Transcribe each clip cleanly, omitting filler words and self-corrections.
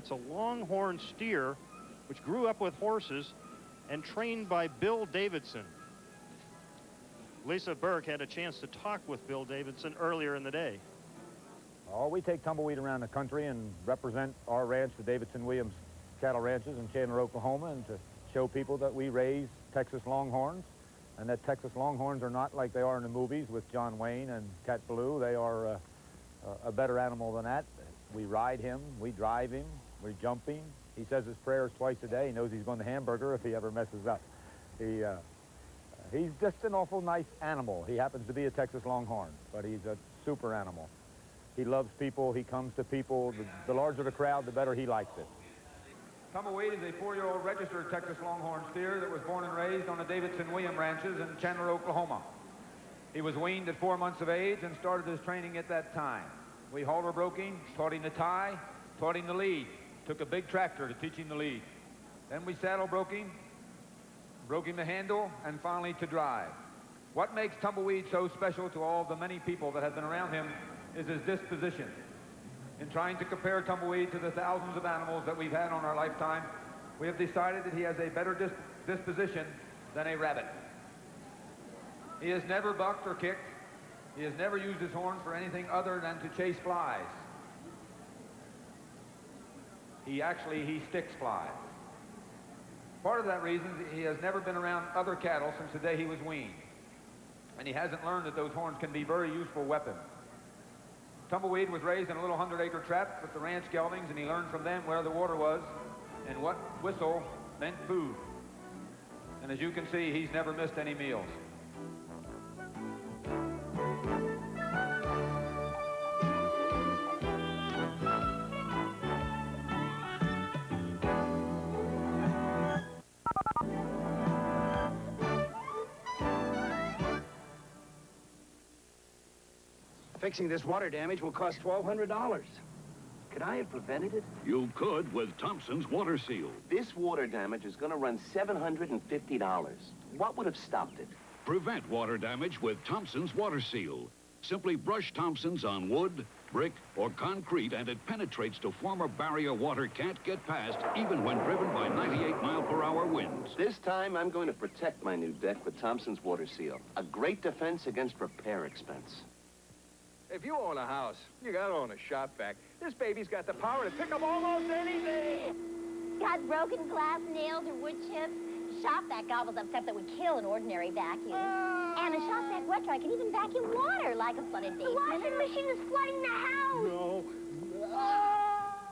It's a Longhorn steer, which grew up with horses and trained by Bill Davidson. Lisa Burke had a chance to talk with Bill Davidson earlier in the day. Oh, we take Tumbleweed around the country and represent our ranch, the Davidson Williams Cattle Ranches in Chandler, Oklahoma, and to show people that we raise Texas Longhorns, and that Texas Longhorns are not like they are in the movies with John Wayne and Cat Ballou. They are a better animal than that. We ride him, we drive him, we jump him. He says his prayers twice a day. He knows he's going to hamburger if he ever messes up. He's just an awful nice animal. He happens to be a Texas Longhorn, but he's a super animal. He loves people. He comes to people. The larger the crowd, the better he likes it. Tumbleweed is a 4-year-old registered Texas Longhorn steer that was born and raised on the Davidson Williams ranches in Chandler, Oklahoma. He was weaned at 4 months of age and started his training at that time. We halter broke him, taught him to tie, taught him to lead. Took a big tractor to teach him to lead. Then we saddle broke him to handle, and finally to drive. What makes Tumbleweed so special to all the many people that have been around him is his disposition. In trying to compare Tumbleweed to the thousands of animals that we've had on our lifetime, we have decided that he has a better disposition than a rabbit. He has never bucked or kicked. He has never used his horns for anything other than to chase flies. He sticks flies. Part of that reason, he has never been around other cattle since the day he was weaned. And he hasn't learned that those horns can be very useful weapons. Tumbleweed was raised in a little 100-acre trap with the ranch geldings, and he learned from them where the water was and what whistle meant food. And as you can see, he's never missed any meals. Fixing this water damage will cost $1,200. Could I have prevented it? You could with Thompson's Water Seal. This water damage is going to run $750. What would have stopped it? Prevent water damage with Thompson's Water Seal. Simply brush Thompson's on wood, brick, or concrete, and it penetrates to form a barrier water can't get past, even when driven by 98-mile-per-hour winds. This time, I'm going to protect my new deck with Thompson's Water Seal. A great defense against repair expense. If you own a house, you gotta own a shop vac. This baby's got the power to pick up almost anything. Got broken glass, nails, or wood chips? Shop vac gobbles up stuff that would kill an ordinary vacuum. And a shop vac wet dry can even vacuum water like a flooded basement. The washing machine is flooding the house. No.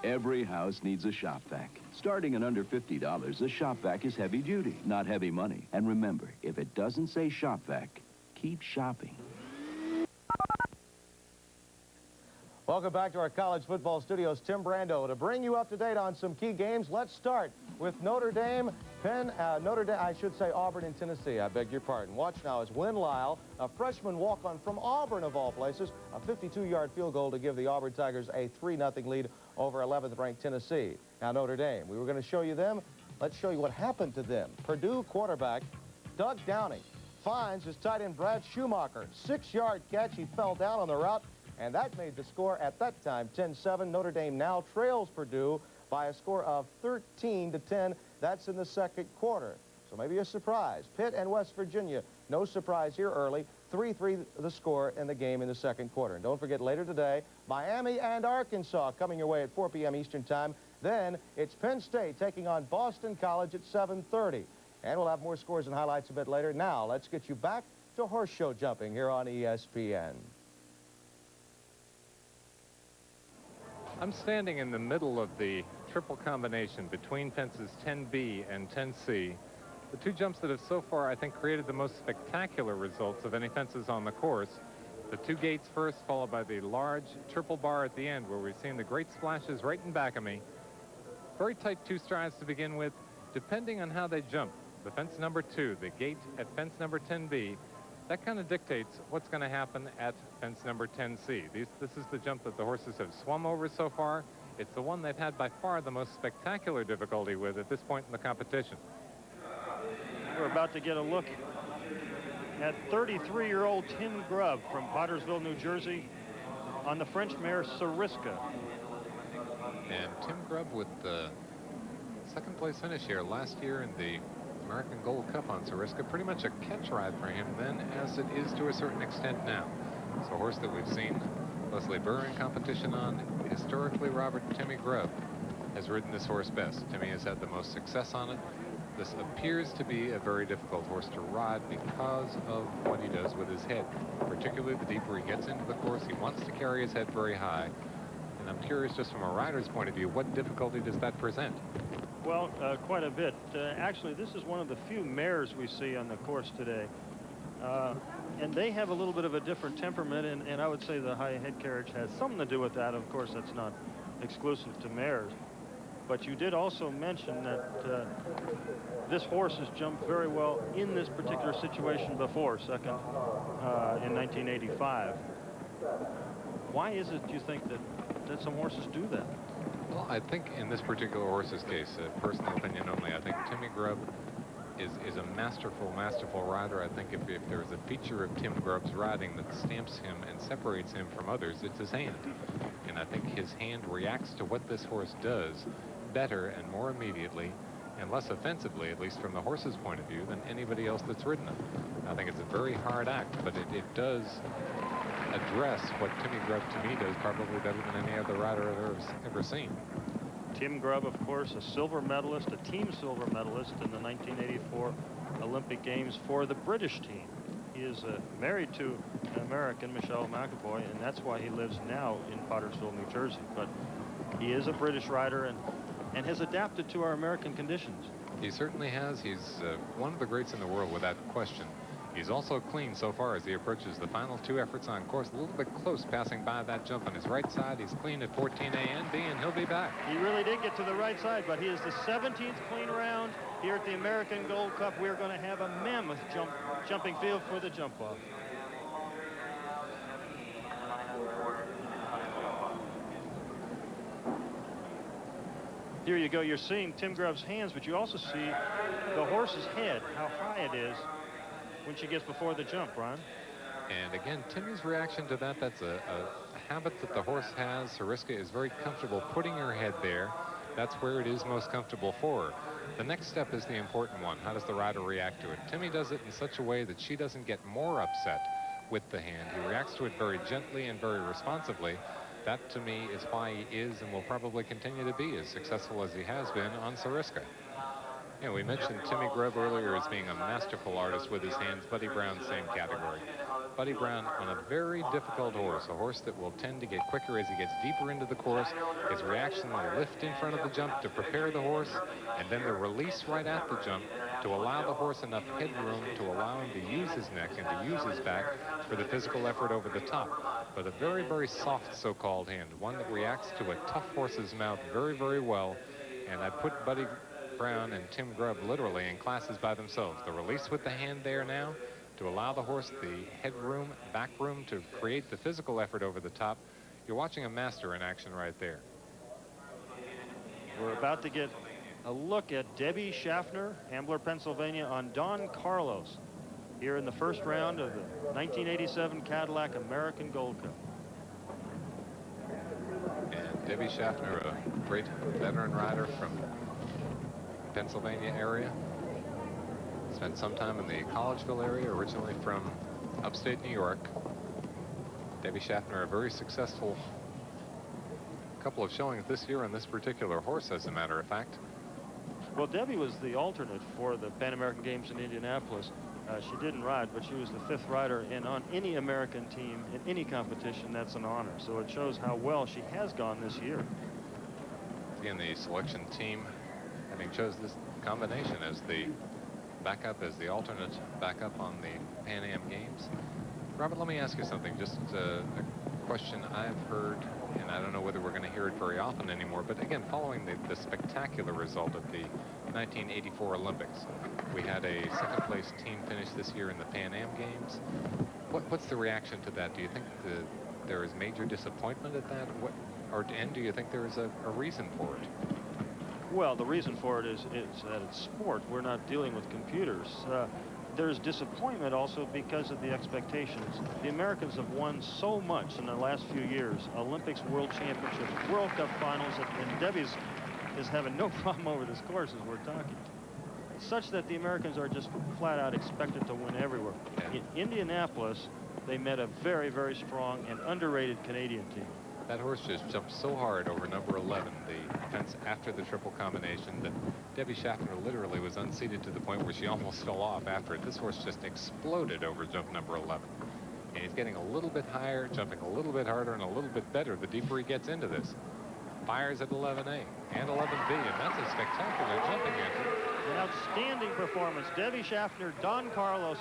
Every house needs a shop vac. Starting at under $50, a shop vac is heavy duty, not heavy money. And remember, if it doesn't say shop vac, keep shopping. Welcome back to our college football studios. Tim Brando to bring you up to date on some key games. Let's start with Notre Dame, Auburn in Tennessee. I beg your pardon. Watch now as Wynn Lyle, a freshman walk-on from Auburn of all places, a 52-yard field goal to give the Auburn Tigers a 3-0 lead over 11th-ranked Tennessee. Now Notre Dame, we were going to show you them. Let's show you what happened to them. Purdue quarterback Doug Downing finds his tight end Brad Schumacher. 6-yard catch. He fell down on the route. And that made the score at that time 10-7. Notre Dame now trails Purdue by a score of 13-10. That's in the second quarter. So maybe a surprise. Pitt and West Virginia, no surprise here early. 3-3 the score in the game in the second quarter. And don't forget later today, Miami and Arkansas coming your way at 4 p.m. Eastern Time. Then it's Penn State taking on Boston College at 7:30. And we'll have more scores and highlights a bit later. Now let's get you back to horse show jumping here on ESPN. I'm standing in the middle of the triple combination between fences 10B and 10C. The two jumps that have so far, I think, created the most spectacular results of any fences on the course. The two gates first, followed by the large triple bar at the end, where we've seen the great splashes right in back of me. Very tight two strides to begin with. Depending on how they jump, the fence number 2, the gate at fence number 10B, that kind of dictates what's going to happen at fence number 10C. This is the jump that the horses have swum over so far. It's the one they've had by far the most spectacular difficulty with at this point in the competition. We're about to get a look at 33-year-old Tim Grubb from Pottersville, New Jersey, on the French mare Sariska. And Tim Grubb with the second place finish here last year in the American Gold Cup on Sariska. Pretty much a catch ride for him then, as it is to a certain extent now. It's a horse that we've seen Leslie Burr in competition on. Historically, Robert, Timmy Grubb has ridden this horse best. Timmy has had the most success on it. This appears to be a very difficult horse to ride because of what he does with his head. Particularly the deeper he gets into the course, he wants to carry his head very high. And I'm curious, just from a rider's point of view, what difficulty does that present? Well, quite a bit. Actually, this is one of the few mares we see on the course today. And they have a little bit of a different temperament, and I would say the high head carriage has something to do with that. Of course, that's not exclusive to mares. But you did also mention that this horse has jumped very well in this particular situation before, second in 1985. Why is it, do you think, that some horses do that? Well, I think in this particular horse's case, personal opinion only, I think Timmy Grubb is a masterful rider. I think if there's a feature of Tim Grubb's riding that stamps him and separates him from others, it's his hand. And I think his hand reacts to what this horse does better and more immediately and less offensively, at least from the horse's point of view, than anybody else that's ridden it. I think it's a very hard act, but it does address what Timmy Grubb to me does probably better than any other rider I've ever seen. Tim Grubb, of course, a silver medalist, a team silver medalist in the 1984 Olympic Games for the British team. He is married to an American, Michelle McAvoy, and that's why he lives now in Pottersville, New Jersey. But he is a British rider and has adapted to our American conditions. He certainly has. He's one of the greats in the world without question. He's also clean so far as he approaches the final two efforts on course. A little bit close passing by that jump on his right side. He's clean at 14 ANB, and he'll be back. He really did get to the right side, but he is the 17th clean round here at the American Gold Cup. We're going to have a mammoth jumping field for the jump off. Here you go. You're seeing Tim Grubb's hands, but you also see the horse's head, how high it is when she gets before the jump, Ron. And again, Timmy's reaction to that, that's a habit that the horse has. Sariska is very comfortable putting her head there. That's where it is most comfortable for her. The next step is the important one. How does the rider react to it? Timmy does it in such a way that she doesn't get more upset with the hand. He reacts to it very gently and very responsively. That, to me, is why he is and will probably continue to be as successful as he has been on Sariska. Yeah, we mentioned Timmy Grubb earlier as being a masterful artist with his hands. Buddy Brown, same category. Buddy Brown on a very difficult horse, a horse that will tend to get quicker as he gets deeper into the course. His reaction will lift in front of the jump to prepare the horse, and then the release right at the jump to allow the horse enough headroom to allow him to use his neck and to use his back for the physical effort over the top. But a very, very soft so-called hand, one that reacts to a tough horse's mouth very, very well. And I put Buddy Brown and Tim Grubb literally in classes by themselves. The release with the hand there now to allow the horse the headroom, back room to create the physical effort over the top. You're watching a master in action right there. We're about to get a look at Debbie Schaffner, Ambler, Pennsylvania, on Don Carlos here in the first round of the 1987 Cadillac American Gold Cup. And Debbie Schaffner, a great veteran rider from Pennsylvania area. Spent some time in the Collegeville area, originally from upstate New York. Debbie Schaffner, a very successful couple of showings this year on this particular horse, as a matter of fact. Well, Debbie was the alternate for the Pan American Games in Indianapolis. She didn't ride, but she was the fifth rider, and on any American team in any competition, that's an honor. So it shows how well she has gone this year. Again, the selection team having chose this combination as the backup, as the alternate backup on the Pan Am Games. Robert, let me ask you something. Just a question I've heard, and I don't know whether we're going to hear it very often anymore, but again, following the spectacular result of the 1984 Olympics, we had a second place team finish this year in the Pan Am Games. What's the reaction to that? Do you think there is major disappointment at that? And do you think there is a reason for it? Well, the reason for it is that it's sport. We're not dealing with computers. there's disappointment also because of the expectations. The Americans have won so much in the last few years. Olympics, World Championships, World Cup finals, and Debbie's is having no problem over this course as we're talking. Such that the Americans are just flat out expected to win everywhere. In Indianapolis, they met a very, very strong and underrated Canadian team. That horse just jumped so hard over number 11, the fence after the triple combination, that Debbie Schaffner literally was unseated to the point where she almost fell off after it. This horse just exploded over jump number 11. And he's getting a little bit higher, jumping a little bit harder, and a little bit better the deeper he gets into this. Fires at 11A and 11B, and that's a spectacular jumping entry. An outstanding performance. Debbie Schaffner, Don Carlos.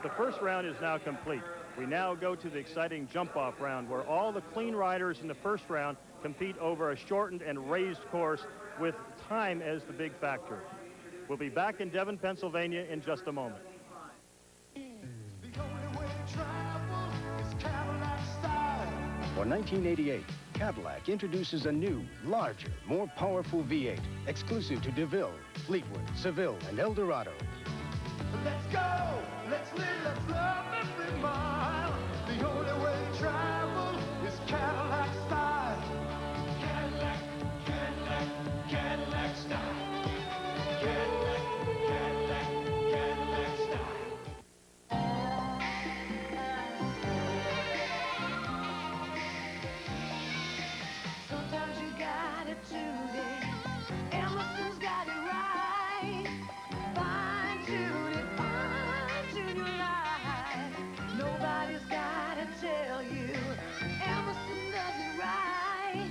The first round is now complete. We now go to the exciting jump-off round where all the clean riders in the first round compete over a shortened and raised course with time as the big factor. We'll be back in Devon, Pennsylvania in just a moment. For 1988, Cadillac introduces a new, larger, more powerful V8, exclusive to DeVille, Fleetwood, Seville, and Eldorado. Let's go! Let's live, let's love every mile. The only way to travel is Cadillac style. Cadillac, Cadillac, Cadillac style. Cadillac, Cadillac, Cadillac style. Sometimes you got it today. Emerson's got it right. Fine tune it, fine tune your life. Nobody's gotta tell you. Emerson does it right.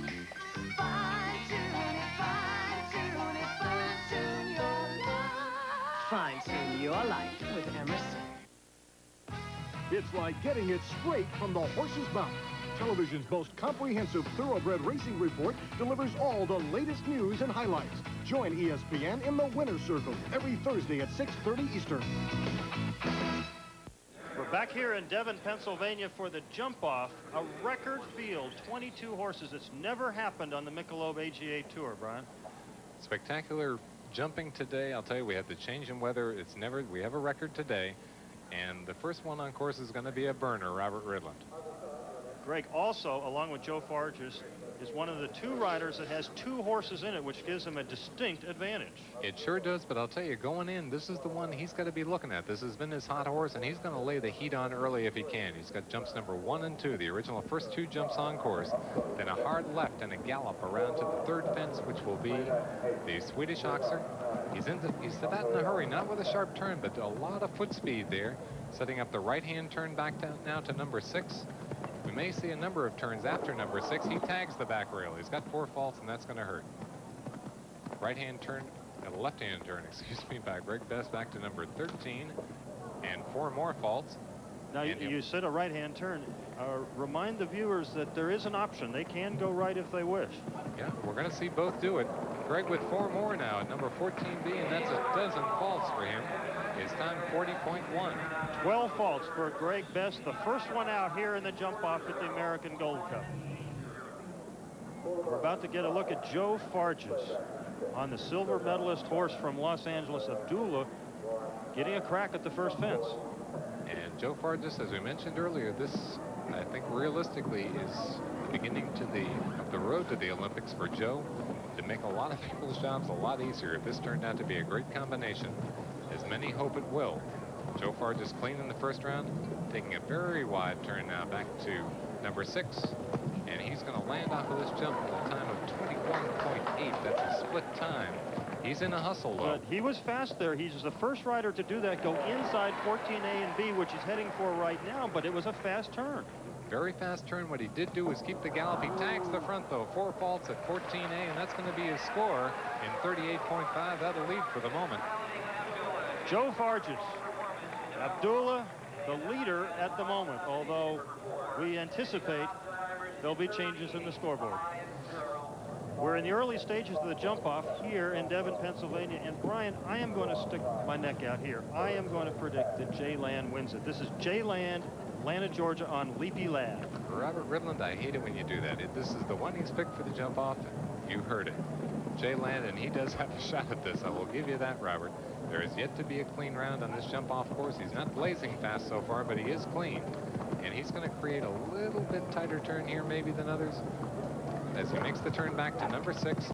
Fine tune it, fine tune it, fine tune your life. Fine tune your life with Emerson. It's like getting it straight from the horse's mouth. Television's most comprehensive thoroughbred racing report delivers all the latest news and highlights. Join ESPN in the winner's circle every Thursday at 6:30 Eastern. We're back here in Devon, Pennsylvania for the jump-off. A record field, 22 horses. It's never happened on the Michelob AGA Tour, Brian. Spectacular jumping today. I'll tell you, we had the change in weather. We have a record today. And the first one on course is going to be a burner, Robert Ridland. Greg also, along with Joe Farges, is one of the two riders that has two horses in it, which gives him a distinct advantage. It sure does, but I'll tell you, going in, this is the one he's got to be looking at. This has been his hot horse, and he's going to lay the heat on early if he can. He's got jumps number 1 and 2, the original first two jumps on course, then a hard left and a gallop around to the third fence, which will be the Swedish Oxer. He's that in a hurry, not with a sharp turn, but a lot of foot speed there, setting up the right-hand turn back down now to number 6. We may see a number of turns after number 6. He tags the back rail. He's got 4 faults, and that's going to hurt. Right-hand turn, left-hand turn, excuse me, by Greg Best back to number 13, and 4 more faults. Now, you said a right-hand turn. Remind the viewers that there is an option. They can go right if they wish. Yeah, we're going to see both do it. Greg with 4 more now at number 14B, and that's a dozen faults for him. His time 40.1. 12 faults for Greg Best, the first one out here in the jump-off at the American Gold Cup. We're about to get a look at Joe Farges on the silver medalist horse from Los Angeles, Abdullah, getting a crack at the first fence. And Joe Farges, as we mentioned earlier, this, I think, realistically is the beginning of the road to the Olympics for Joe, to make a lot of people's jobs a lot easier if this turned out to be a great combination, as many hope it will. Joe Farges clean in the first round, taking a very wide turn now back to number 6, and he's going to land off of this jump with a time of 21.8. That's a split time. He's in a hustle, though. But he was fast there. He's the first rider to do that, go inside 14A and B, which he's heading for right now, but it was a fast turn. Very fast turn. What he did do is keep the gallop. He tags the front, though. 4 faults at 14A, and that's going to be his score in 38.5. That'll lead for the moment. Joe Farges, Abdullah, the leader at the moment, although we anticipate there'll be changes in the scoreboard. We're in the early stages of the jump-off here in Devon, Pennsylvania, and Brian, I am going to stick my neck out here. I am going to predict that Jay Land wins it. This is Jay Land, Atlanta, Georgia, on Leapy Lad. Robert Ridland, I hate it when you do that. This is the one he's picked for the jump-off. You heard it. Jay Landon, he does have a shot at this. I will give you that, Robert. There is yet to be a clean round on this jump off course. He's not blazing fast so far, but he is clean. And he's going to create a little bit tighter turn here maybe than others as he makes the turn back to number 6.